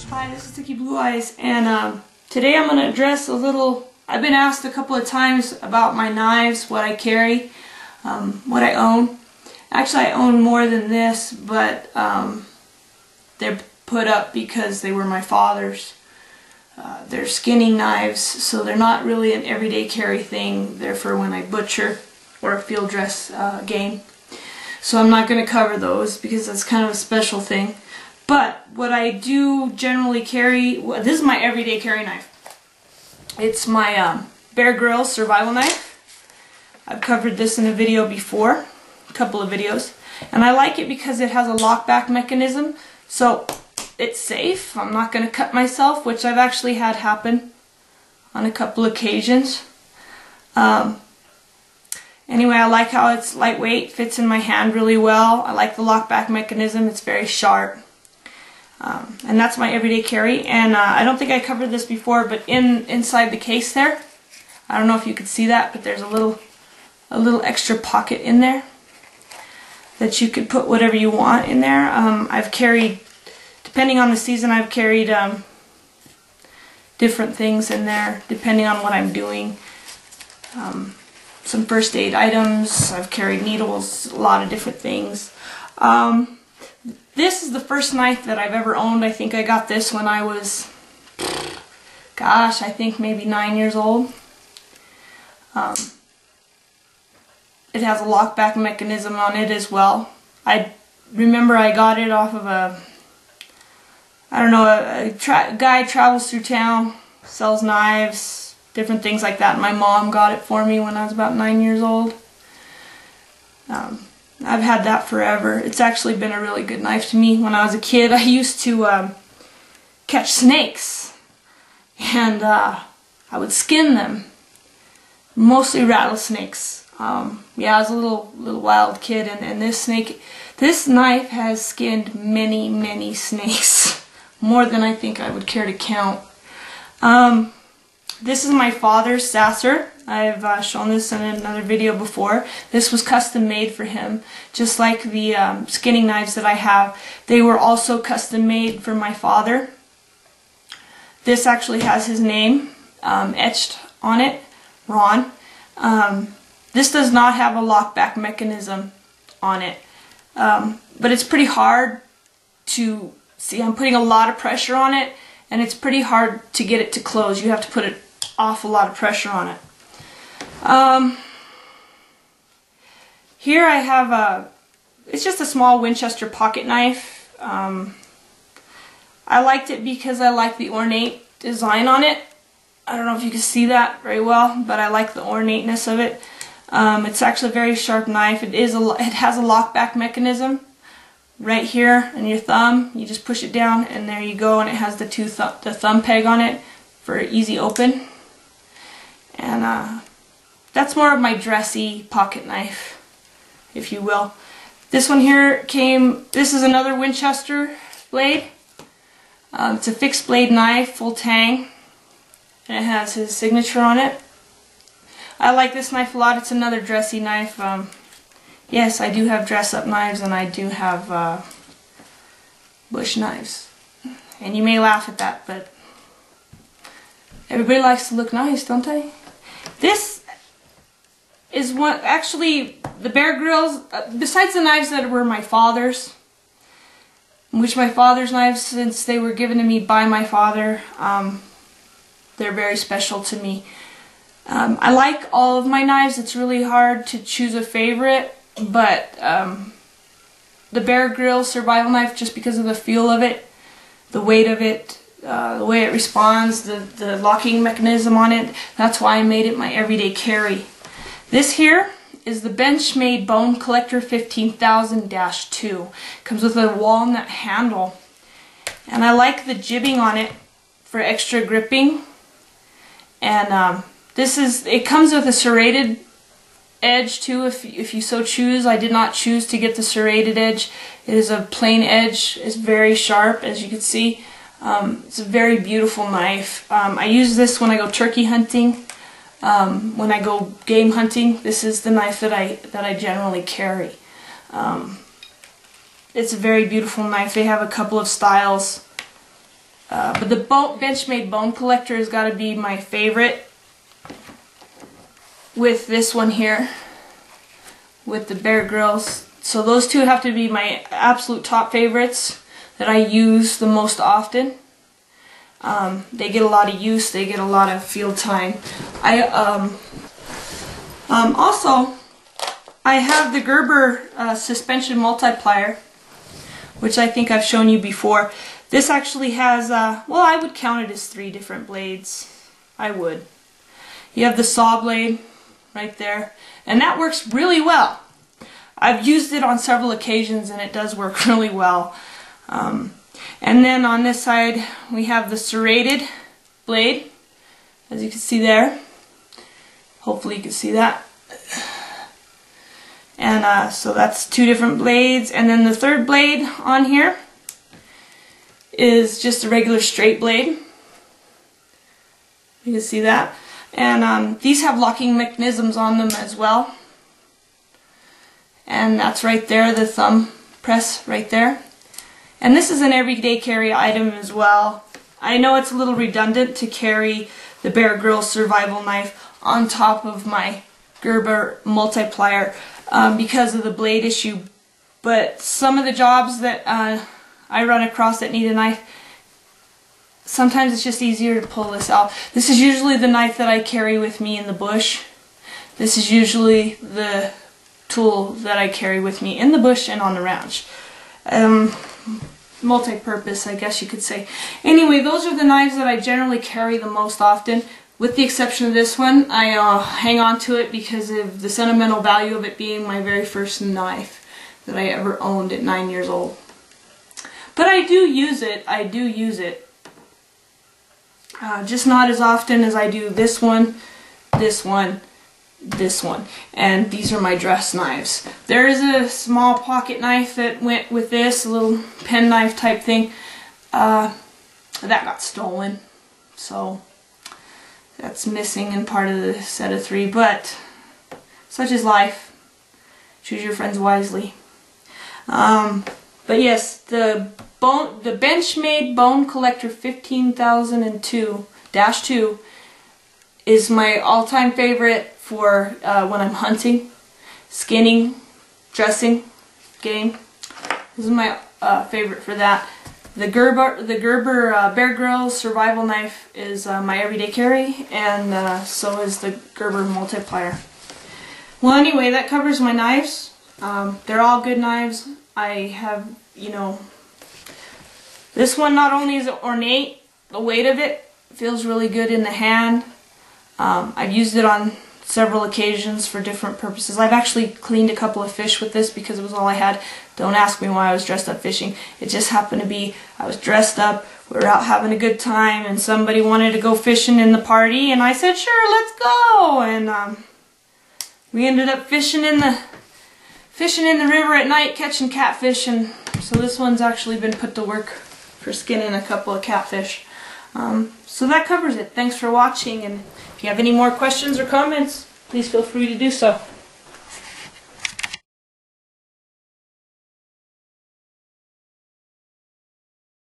Hi, this is Sticky Blue Eyes, and today I'm going to address a little. I've been asked a couple of times about my knives, what I carry, what I own. Actually, I own more than this, but they're put up because they were my father's. They're skinning knives, so they're not really an everyday carry thing. They're for when I butcher or a field dress game. So I'm not going to cover those because that's kind of a special thing. But what I do generally carry, this is my everyday carry knife. It's my Grylls survival knife. I've covered this in a video before, a couple of videos. And I like it because it has a lockback mechanism, so it's safe. I'm not going to cut myself, which I've actually had happen on a couple occasions. Anyway, I like how it's lightweight, fits in my hand really well. I like the lockback mechanism, it's very sharp. And that's my everyday carry. And I don't think I covered this before, but inside the case there, I don't know if you could see that, but there's a little extra pocket in there that you could put whatever you want in there. I've carried, depending on the season, I've carried different things in there, depending on what I'm doing. Some first aid items, I've carried needles, a lot of different things. This is the first knife that I've ever owned. I think I got this when I was, gosh, I think maybe 9 years old. It has a lockback mechanism on it as well. I remember I got it off of a guy travels through town, sells knives, different things like that. My mom got it for me when I was about 9 years old. I've had that forever. It's actually been a really good knife to me. When I was a kid, I used to catch snakes, and I would skin them, mostly rattlesnakes. Yeah, I was a little wild kid, and this knife has skinned many snakes, more than I think I would care to count. This is my father's sasser. I've shown this in another video before. This was custom made for him, just like the skinning knives that I have. They were also custom made for my father. This actually has his name etched on it, Ron. This does not have a lockback mechanism on it, but it's pretty hard to see. I'm putting a lot of pressure on it, and it's pretty hard to get it to close. You have to put an awful lot of pressure on it. Here I have it's just a small Winchester pocket knife. I liked it because I like the ornate design on it. I don't know if you can see that very well, but I like the ornateness of it. It's actually a very sharp knife. It has a lockback mechanism right here in your thumb. You just push it down and there you go, and it has the thumb peg on it for easy open. And that's more of my dressy pocket knife, if you will. This one here this is another Winchester blade. It's a fixed blade knife, full tang, and it has his signature on it. I like this knife a lot. It's another dressy knife. Yes, I do have dress-up knives, and I do have bush knives. And you may laugh at that, but everybody likes to look nice, don't they? This is one, actually, the Grylls, besides the knives that were my father's, which my father's knives, since they were given to me by my father, they're very special to me. I like all of my knives. It's really hard to choose a favorite, but the Grylls survival knife, just because of the feel of it, the weight of it, the way it responds, the locking mechanism on it, that's why I made it my everyday carry. This here is the Benshmade Bone Collector 15,000-2. Comes with a walnut handle, and I like the jibbing on it for extra gripping. And it comes with a serrated edge too, if you so choose. I did not choose to get the serrated edge. It is a plain edge. It's very sharp, as you can see. It's a very beautiful knife. I use this when I go turkey hunting. When I go game hunting, this is the knife that I generally carry. It's a very beautiful knife. They have a couple of styles. But the Benchmade Bone Collector has got to be my favorite, with this one here, with the Bear Grylls. So those two have to be my absolute top favorites that I use the most often. They get a lot of use, they get a lot of field time. Also, I have the Gerber suspension multiplier, which I think I've shown you before. This actually has, well, I would count it as 3 different blades. I would. You have the saw blade right there, and that works really well. I've used it on several occasions and it does work really well. And then on this side we have the serrated blade, as you can see there. Hopefully you can see that. And so that's 2 different blades, and then the third blade on here is just a regular straight blade. You can see that. And these have locking mechanisms on them as well. And that's right there, the thumb press right there. And this is an everyday carry item as well. I know it's a little redundant to carry the Bear Grylls survival knife on top of my Gerber multiplier because of the blade issue, but some of the jobs that I run across that need a knife, sometimes it's just easier to pull this out. This is usually the knife that I carry with me in the bush. This is usually the tool that I carry with me in the bush and on the ranch. Multi-purpose, I guess you could say. Anyway, those are the knives that I generally carry the most often. With the exception of this one, I hang on to it because of the sentimental value of it being my very first knife that I ever owned at 9 years old. But I do use it. I do use it. Just not as often as I do this one, this one, this one. And these are my dress knives. There is a small pocket knife that went with this, a little pen knife type thing. That got stolen. So that's missing in part of the set of 3, but such is life. Choose your friends wisely. But yes, the Benchmade Bone Collector 15002-2 is my all-time favorite for when I'm hunting, skinning, dressing, game. This is my favorite for that. The Gerber Bear Grylls survival knife is my everyday carry, and so is the Gerber multiplier. Well, anyway, that covers my knives. They're all good knives. I have, you know, this one not only is it ornate, the weight of it feels really good in the hand. I've used it on several occasions for different purposes. I've actually cleaned a couple of fish with this because it was all I had. Don't ask me why I was dressed up fishing. It just happened to be I was dressed up, we were out having a good time, and somebody wanted to go fishing in the party, and I said, sure, let's go. And we ended up fishing in the river at night, catching catfish, and so this one's actually been put to work for skinning a couple of catfish. So that covers it. Thanks for watching, and if you have any more questions or comments, please feel free to do so.